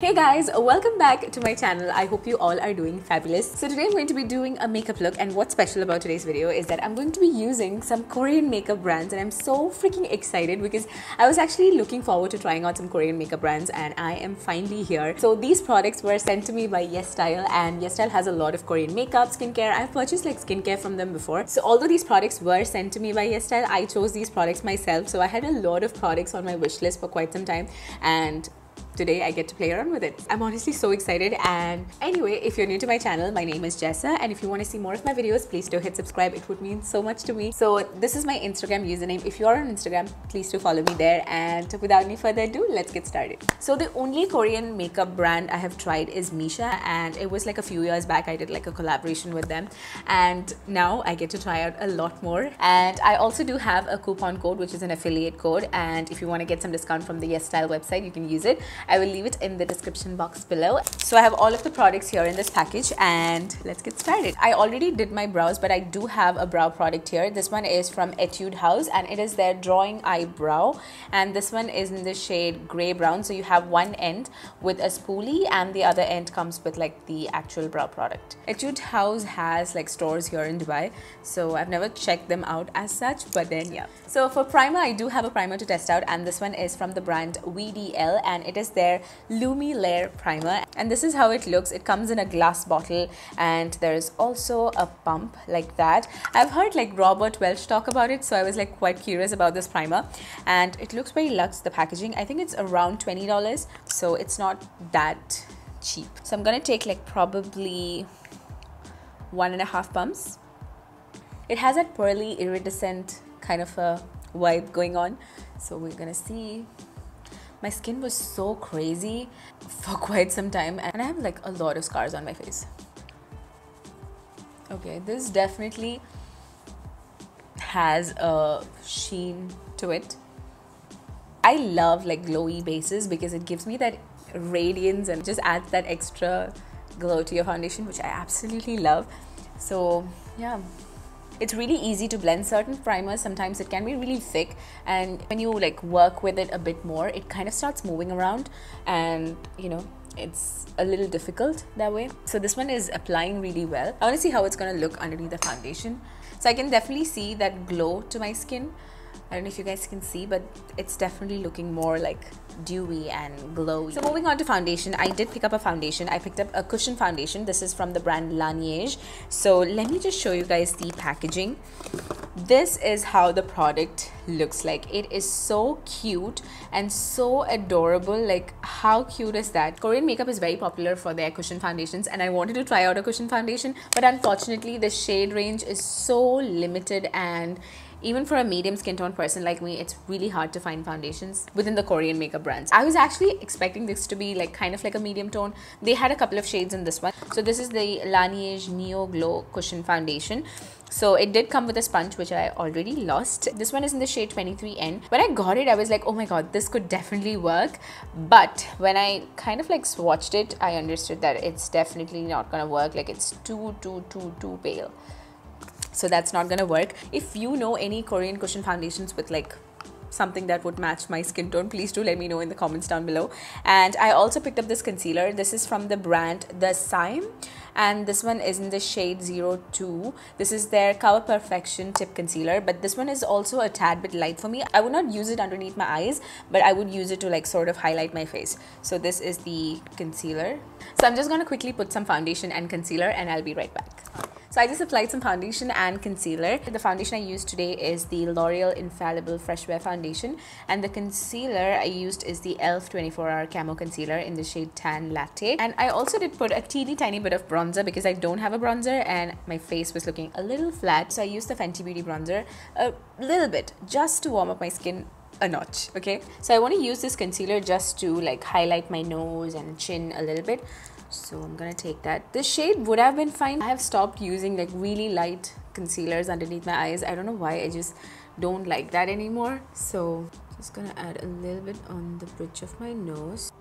Hey guys, welcome back to my channel. I hope you all are doing fabulous. So today I'm going to be doing a makeup look, and what's special about today's video is that I'm going to be using some Korean makeup brands, and I'm so freaking excited because I was actually looking forward to trying out some Korean makeup brands and I am finally here. So these products were sent to me by YesStyle, and YesStyle has a lot of Korean makeup, skincare. I've purchased like skincare from them before. So although these products were sent to me by YesStyle, I chose these products myself. So I had a lot of products on my wish list for quite some time, and today I get to play around with it. I'm honestly so excited. And anyway, if you're new to my channel, my name is Jessa, and if you want to see more of my videos, please do hit subscribe. It would mean so much to me. So this is my Instagram username. If you're on Instagram, please do follow me there. And without any further ado, let's get started. So the only Korean makeup brand I have tried is Missha, and it was like a few years back I did like a collaboration with them, and now I get to try out a lot more. And I also do have a coupon code, which is an affiliate code, and if you want to get some discount from the YesStyle website, you can use it. I will leave it in the description box below. So I have all of the products here in this package, and let's get started. I already did my brows, but I do have a brow product here. This one is from Etude House, and it is their drawing eyebrow, and this one is in the shade gray brown. So you have one end with a spoolie and the other end comes with like the actual brow product. Etude House has like stores here in Dubai, so I've never checked them out as such, but then yeah. So for primer, I do have a primer to test out, and this one is from the brand VDL, and it is their Lumi Layer Primer, and this is how it looks. It comes in a glass bottle, and there is also a pump like that. I've heard like Robert Welch talk about it, so I was like quite curious about this primer, and it looks very luxe, the packaging. I think it's around $20, so it's not that cheap. So I'm gonna take like probably 1.5 pumps. It has that pearly iridescent kind of a vibe going on, so we're gonna see. My skin was so crazy for quite some time, and I have like a lot of scars on my face. Okay, this definitely has a sheen to it. I love like glowy bases because it gives me that radiance and just adds that extra glow to your foundation, which I absolutely love. So yeah. It's really easy to blend. Certain primers, sometimes it can be really thick, and when you like work with it a bit more, it kind of starts moving around, and you know, it's a little difficult that way. So this one is applying really well. I want to see how it's going to look underneath the foundation. So I can definitely see that glow to my skin. I don't know if you guys can see, but it's definitely looking more like dewy and glowy. So moving on to foundation, I did pick up a foundation. I picked up a cushion foundation. This is from the brand Laneige. So let me just show you guys the packaging. This is how the product looks like. It is so cute and so adorable. Like, how cute is that? Korean makeup is very popular for their cushion foundations, and I wanted to try out a cushion foundation, but unfortunately the shade range is so limited, and even for a medium skin tone person like me, it's really hard to find foundations within the Korean makeup brands. I was actually expecting this to be like kind of like a medium tone. They had a couple of shades in this one. So this is the Laneige Neo Glow Cushion Foundation. So it did come with a sponge, which I already lost. This one is in the shade 23N. When I got it, I was like, oh my god, this could definitely work. But when I kind of like swatched it, I understood that it's definitely not gonna work. Like, it's too pale. So that's not gonna work. If you know any Korean cushion foundations with like something that would match my skin tone, please do let me know in the comments down below. And I also picked up this concealer. This is from the brand The Sime, and this one is in the shade 02. This is their Cover Perfection Tip Concealer, but this one is also a tad bit light for me. I would not use it underneath my eyes, but I would use it to like sort of highlight my face. So this is the concealer. So I'm just gonna quickly put some foundation and concealer, and I'll be right back. So I just applied some foundation and concealer. The foundation I used today is the L'Oreal Infallible Fresh Wear Foundation, and the concealer I used is the e.l.f. 24-Hour Camo Concealer in the shade Tan Latte. And I also did put a teeny tiny bit of bronzer because I don't have a bronzer and my face was looking a little flat. So I used the Fenty Beauty bronzer a little bit just to warm up my skin a notch. Okay, so I want to use this concealer just to like highlight my nose and chin a little bit. So I'm gonna take that. This shade would have been fine. I have stopped using like really light concealers underneath my eyes. I don't know why, I just don't like that anymore. So just gonna add a little bit on the bridge of my nose,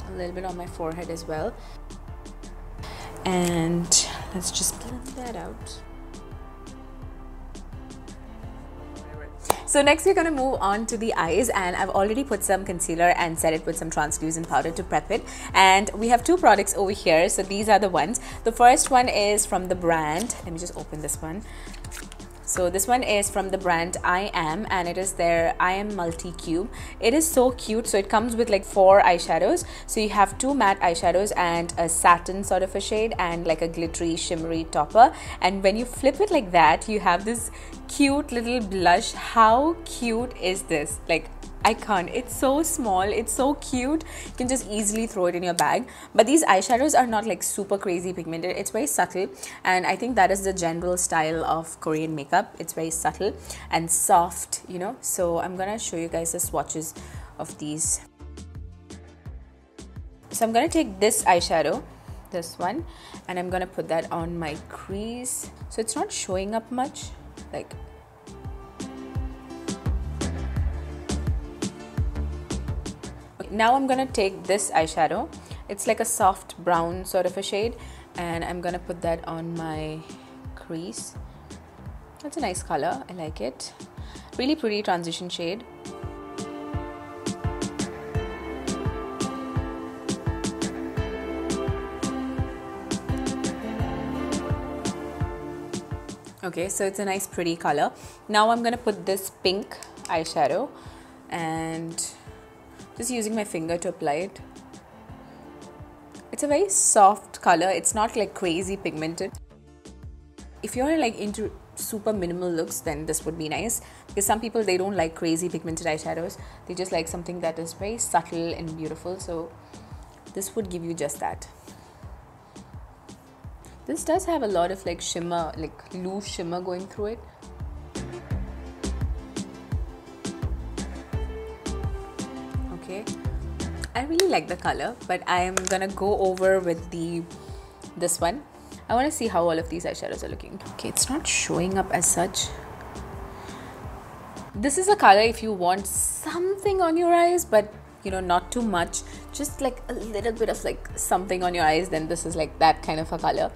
a little bit on my forehead as well, and let's just blend that out. So next we're going to move on to the eyes, and I've already put some concealer and set it with some translucent powder to prep it. And we have two products over here, so these are the ones. The first one is from the brand, let me just open this one. So this one is from the brand I Am, and it is their I Am Multi Cube. It is so cute. So it comes with like 4 eyeshadows. So you have 2 matte eyeshadows and a satin sort of a shade and like a glittery shimmery topper. And when you flip it like that, you have this cute little blush. How cute is this? Like, I can't. It's so small. It's so cute. You can just easily throw it in your bag. But these eyeshadows are not like super crazy pigmented. It's very subtle, and I think that is the general style of Korean makeup. It's very subtle and soft, you know. So I'm gonna show you guys the swatches of these. So I'm gonna take this eyeshadow, this one, and I'm gonna put that on my crease. So it's not showing up much, like. Now I'm gonna take this eyeshadow. It's like a soft brown sort of a shade, and I'm gonna put that on my crease. That's a nice color. I like it. Really pretty transition shade. Okay, so it's a nice pretty color. Now I'm gonna put this pink eyeshadow and just using my finger to apply it. It's a very soft color. It's not like crazy pigmented. If you're like into super minimal looks, then this would be nice, because some people, they don't like crazy pigmented eyeshadows. They just like something that is very subtle and beautiful. So this would give you just that. This does have a lot of like shimmer, like loose shimmer going through it. Okay, I really like the color, but I am gonna go over with this one. I want to see how all of these eyeshadows are looking. Okay, it's not showing up as such. This is a color if you want something on your eyes, but you know, not too much, just like a little bit of like something on your eyes, then this is like that kind of a color.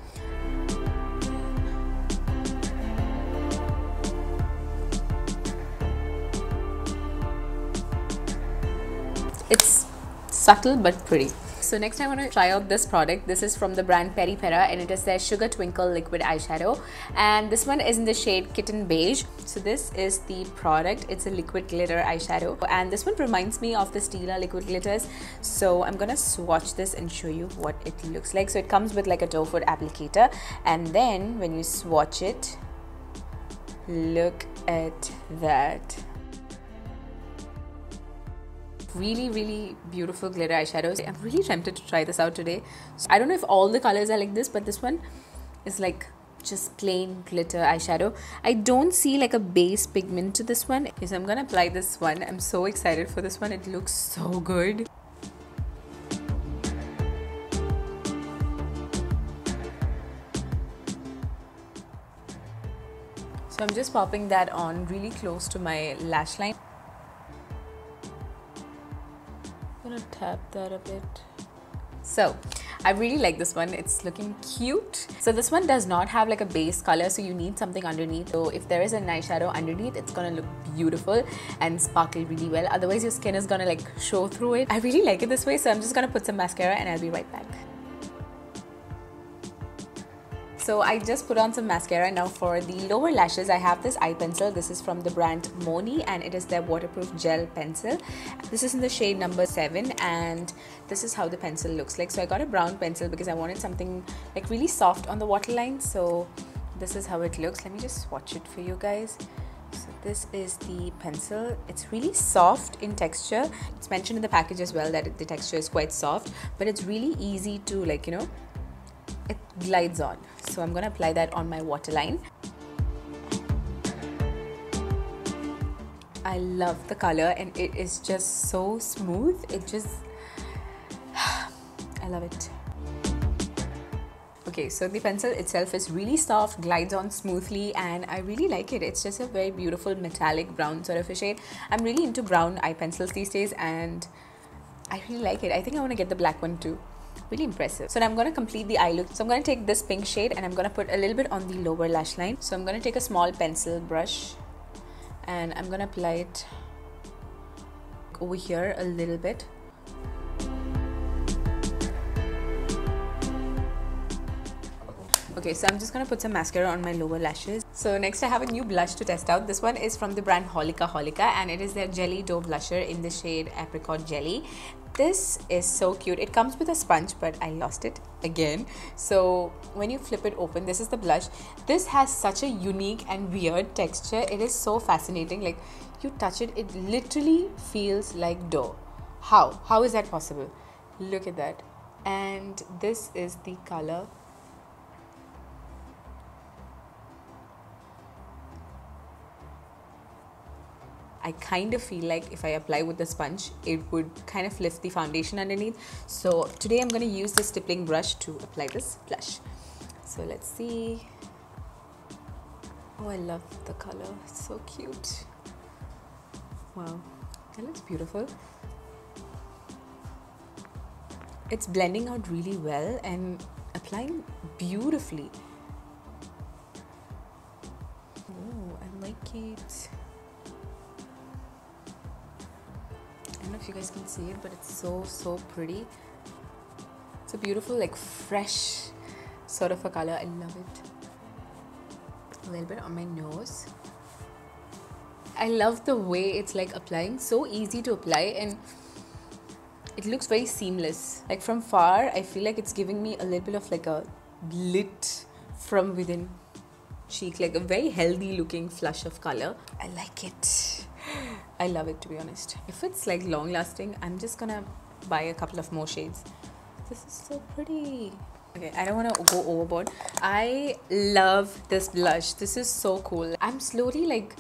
It's subtle but pretty. So next I want to try out this product. This is from the brand Peripera, and it is their Sugar Twinkle liquid eyeshadow, and this one is in the shade Kitten Beige. So this is the product. It's a liquid glitter eyeshadow, and this one reminds me of the Stila liquid glitters. So I'm gonna swatch this and show you what it looks like. So it comes with like a doe foot applicator, and then when you swatch it, look at that. Really beautiful glitter eyeshadows. I'm really tempted to try this out today. So I don't know if all the colors are like this, but this one is like just plain glitter eyeshadow. I don't see like a base pigment to this one. Okay, so I'm gonna apply this one. I'm so excited for this one. It looks so good. So I'm just popping that on really close to my lash line. I'm gonna tap that a bit. So I really like this one. It's looking cute. So this one does not have like a base color, so you need something underneath. So if there is an eyeshadow underneath, it's gonna look beautiful and sparkle really well. Otherwise your skin is gonna like show through it. I really like it this way, so I'm just gonna put some mascara and I'll be right back. So I just put on some mascara. Now for the lower lashes, I have this eye pencil. This is from the brand Moni, and it is their waterproof gel pencil. This is in the shade number 7, and this is how the pencil looks like. So I got a brown pencil because I wanted something like really soft on the waterline. So this is how it looks. Let me just swatch it for you guys. So this is the pencil. It's really soft in texture. It's mentioned in the package as well that the texture is quite soft, but it's really easy to like, you know, it glides on. So I'm gonna apply that on my waterline. I love the color, and it is just so smooth. It just I love it. Okay, so the pencil itself is really soft, glides on smoothly, and I really like it. It's just a very beautiful metallic brown sort of a shade. I'm really into brown eye pencils these days, and I really like it. I think I want to get the black one too. Really impressive. So now I'm going to complete the eye look. So I'm going to take this pink shade and I'm going to put a little bit on the lower lash line. So I'm going to take a small pencil brush and I'm gonna apply it over here a little bit. Okay, so I'm just gonna put some mascara on my lower lashes. So next I have a new blush to test out. This one is from the brand Holika Holika, and it is their Jelly Dough blusher in the shade Apricot Jelly. This is so cute. It comes with a sponge, but I lost it again. So when you flip it open, this is the blush. This has such a unique and weird texture. It is so fascinating. Like, you touch it, it literally feels like dough. How is that possible? Look at that. And this is the color. I kind of feel like if I apply with the sponge, it would kind of lift the foundation underneath. So today I'm going to use the stippling brush to apply this blush. So let's see. Oh, I love the color. It's so cute. Wow, that looks beautiful. It's blending out really well and applying beautifully. Oh, I like it. I don't know if you guys can see it, but it's so pretty. It's a beautiful, like, fresh sort of a color. I love it. A little bit on my nose. I love the way it's like applying. So easy to apply, and it looks very seamless. Like, from far, I feel like it's giving me a little bit of like a lit from within cheek, like a very healthy looking flush of color. I like it. I love it, to be honest. If it's like long lasting, I'm just gonna buy a couple of more shades. This is so pretty. Okay, I don't want to go overboard. I love this blush. This is so cool. I'm slowly like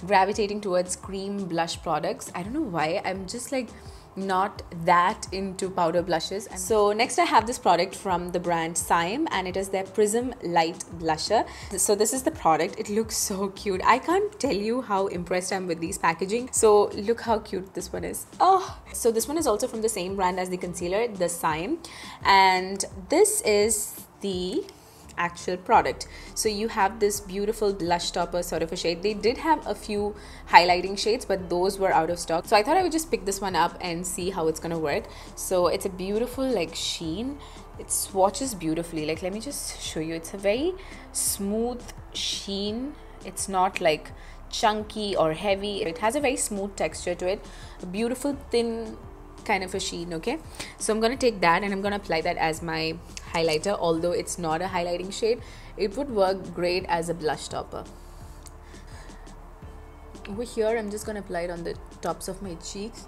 gravitating towards cream blush products. I don't know why. I'm just like not that into powder blushes. So next I have this product from the brand Siam, and it is their Prism Light Blusher. So this is the product. It looks so cute. I can't tell you how impressed I am with these packaging. So look how cute this one is. Oh, so this one is also from the same brand as the concealer, the Siam, and this is the actual product. So you have this beautiful blush topper sort of a shade. They did have a few highlighting shades, but those were out of stock. So I thought I would just pick this one up and see how it's gonna work. So it's a beautiful like sheen. It swatches beautifully. Like, let me just show you. It's a very smooth sheen. It's not like chunky or heavy. It has a very smooth texture to it. A beautiful thin kind of a sheen. Okay, so I'm gonna take that and I'm gonna apply that as my highlighter. Although it's not a highlighting shade, it would work great as a blush topper. Over here, I'm just gonna apply it on the tops of my cheeks.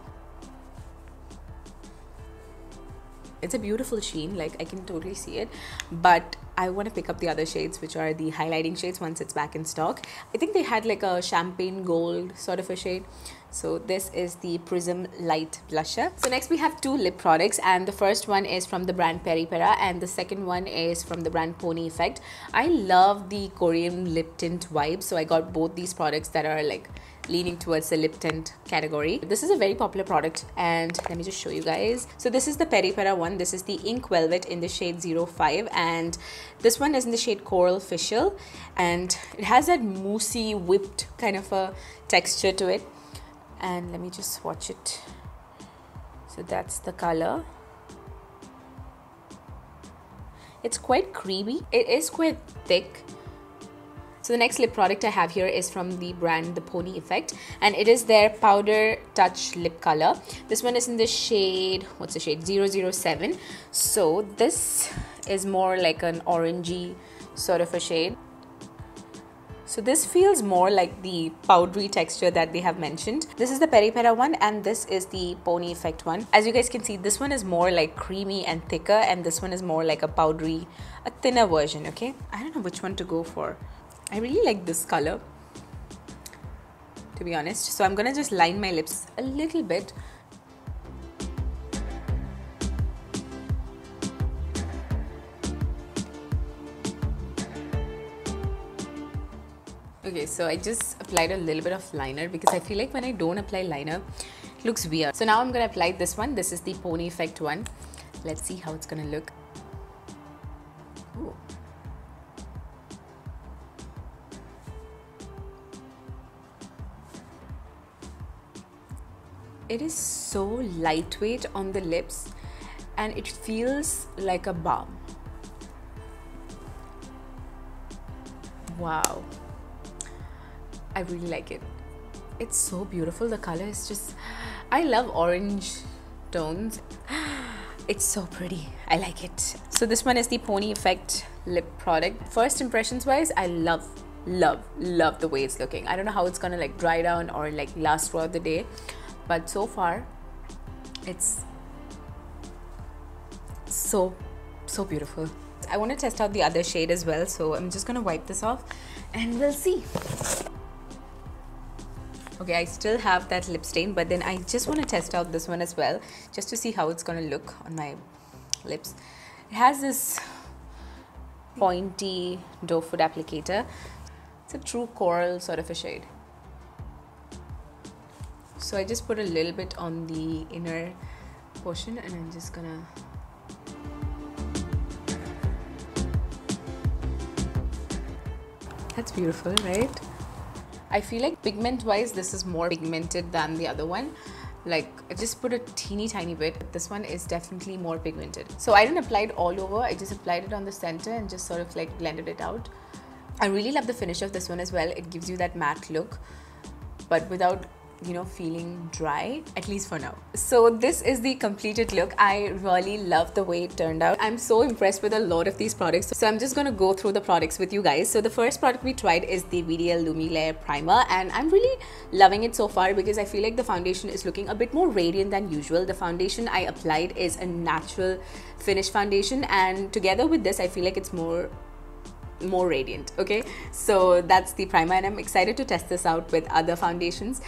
It's a beautiful sheen, like I can totally see it, but I want to pick up the other shades, which are the highlighting shades, once it's back in stock. I think they had like a champagne gold sort of a shade. So this is the Prism Light Blusher. So next we have two lip products, and the first one is from the brand Peripera and the second one is from the brand Pony Effect. I love the Korean lip tint vibe, so I got both these products that are like leaning towards the lip tint category. This is a very popular product, and let me just show you guys. So this is the Peripera one. This is the Ink Velvet in the shade 05, and this one is in the shade Coral Fischl, and it has that moussey whipped kind of a texture to it. And let me just swatch it. So that's the color. It's quite creamy. It is quite thick. So the next lip product I have here is from the brand The Pony Effect, and it is their Powder Touch Lip Color. This one is in the shade, what's the shade? 007. So this is more like an orangey sort of a shade. So this feels more like the powdery texture that they have mentioned. This is the Peripera one, and this is the Pony Effect one. As you guys can see, this one is more like creamy and thicker, and this one is more like a powdery, a thinner version, okay? I don't know which one to go for. I really like this color, to be honest. So I'm gonna just line my lips a little bit. Okay, so I just applied a little bit of liner because I feel like when I don't apply liner, it looks weird. So now I'm gonna apply this one. This is the Pony Effect one. Let's see how it's gonna look. Ooh. It is so lightweight on the lips and it feels like a balm. Wow, I really like it. It's so beautiful. The color is just, I love orange tones. It's so pretty. I like it. So this one is the Pony Effect lip product. First impressions wise, I love the way it's looking. I don't know how it's gonna like dry down or like last throughout the day, but so far it's so beautiful. I want to test out the other shade as well, so I'm just gonna wipe this off and we'll see. Okay, I still have that lip stain, but then I just want to test out this one as well, just to see how it's gonna look on my lips. It has this pointy doe foot applicator. It's a true coral sort of a shade. So I just put a little bit on the inner portion and I'm just gonna That's beautiful, right? I feel like pigment wise this is more pigmented than the other one. Like I just put a teeny tiny bit. This one is definitely more pigmented. So I didn't apply it all over, I just applied it on the center and just sort of like blended it out. I really love the finish of this one as well. It gives you that matte look, but without, you know, feeling dry, at least for now. So this is the completed look. I really love the way it turned out. I'm so impressed with a lot of these products. So I'm just gonna go through the products with you guys. So the first product we tried is the VDL Lumi Layer Primer, and I'm really loving it so far because I feel like the foundation is looking a bit more radiant than usual. The foundation I applied is a natural finish foundation, and together with this I feel like it's more radiant. Okay, so that's the primer, and I'm excited to test this out with other foundations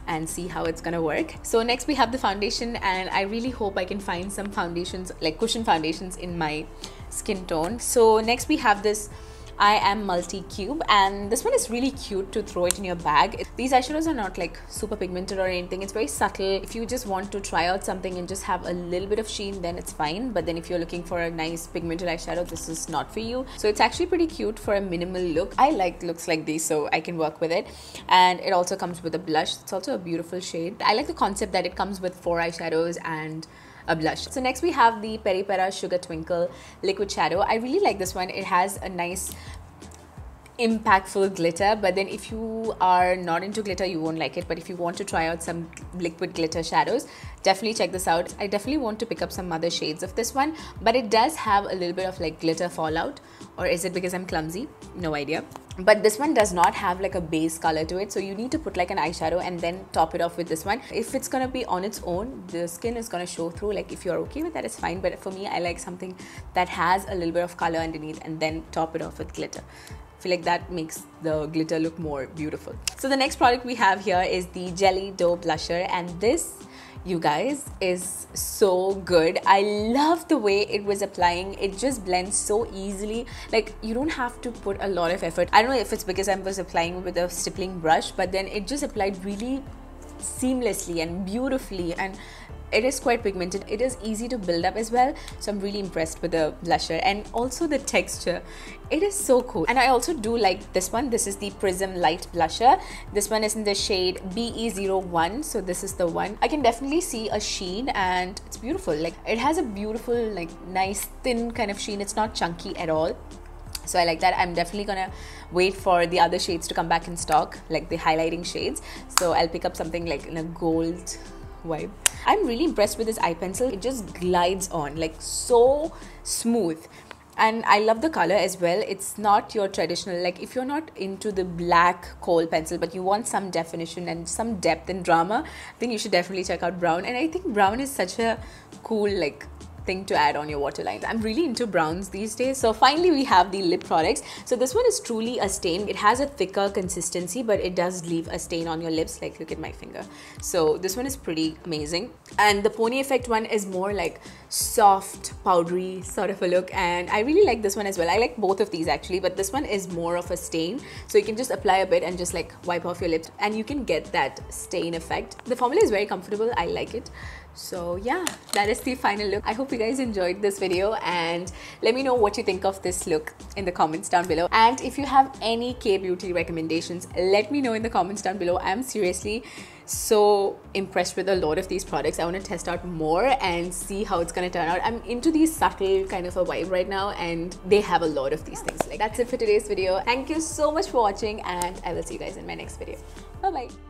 and see how it's gonna work. So next we have the foundation, and I really hope I can find some foundations, like cushion foundations in my skin tone. So next we have this I Am Multi Cube, and this one is really cute to throw it in your bag. These eyeshadows are not like super pigmented or anything. It's very subtle. If you just want to try out something and just have a little bit of sheen, then it's fine. But then if you're looking for a nice pigmented eyeshadow, this is not for you. So it's actually pretty cute for a minimal look. I like looks like these, so I can work with it. And it also comes with a blush. It's also a beautiful shade. I like the concept that it comes with 4 eyeshadows and a blush. So next we have the Peri Pera Sugar Twinkle Liquid Shadow. I really like this one. It has a nice impactful glitter, but then if you are not into glitter you won't like it. But if you want to try out some liquid glitter shadows, definitely check this out. I definitely want to pick up some other shades of this one, but it does have a little bit of like glitter fallout, or is it because I'm clumsy? No idea. But this one does not have like a base color to it, so you need to put like an eyeshadow and then top it off with this one. If it's gonna be on its own, the skin is gonna show through. Like if you're okay with that, it's fine, but for me I like something that has a little bit of color underneath and then top it off with glitter. I feel like that makes the glitter look more beautiful. So the next product we have here is the Jelly Dough Blusher, and this, you guys, is so good. I love the way it was applying. It just blends so easily. Like you don't have to put a lot of effort. I don't know if it's because I was applying with a stippling brush, but then it just applied really seamlessly and beautifully, and it is quite pigmented. It is easy to build up as well, so I'm really impressed with the blusher, and also the texture. It is so cool. And I also do like this one. This is the Prism Light Blusher. This one is in the shade BE01, so this is the one. I can definitely see a sheen and it's beautiful. Like it has a beautiful, like nice thin kind of sheen. It's not chunky at all, so I like that. I'm definitely gonna wait for the other shades to come back in stock, like the highlighting shades, so I'll pick up something like in a gold vibe. I'm really impressed with this eye pencil. It just glides on like so smooth, and I love the color as well. It's not your traditional, like if you're not into the black kohl pencil but you want some definition and some depth and drama, then you should definitely check out brown. And I think brown is such a cool like thing to add on your waterlines. I'm really into browns these days. So finally we have the lip products. So this one is truly a stain. It has a thicker consistency, but it does leave a stain on your lips. Like look at my finger. So this one is pretty amazing. And the Pony Effect one is more like soft powdery sort of a look, and I really like this one as well. I like both of these actually, but this one is more of a stain, so you can just apply a bit and just like wipe off your lips and you can get that stain effect. The formula is very comfortable. I like it. So yeah, that is the final look. I hope you guys enjoyed this video, and let me know what you think of this look in the comments down below. And if you have any K-beauty recommendations, let me know in the comments down below. I'm seriously so impressed with a lot of these products. I want to test out more and see how it's going to turn out. I'm into these subtle kind of a vibe right now, and they have a lot of these things. Like, that's it for today's video. Thank you so much for watching, and I will see you guys in my next video. Bye bye.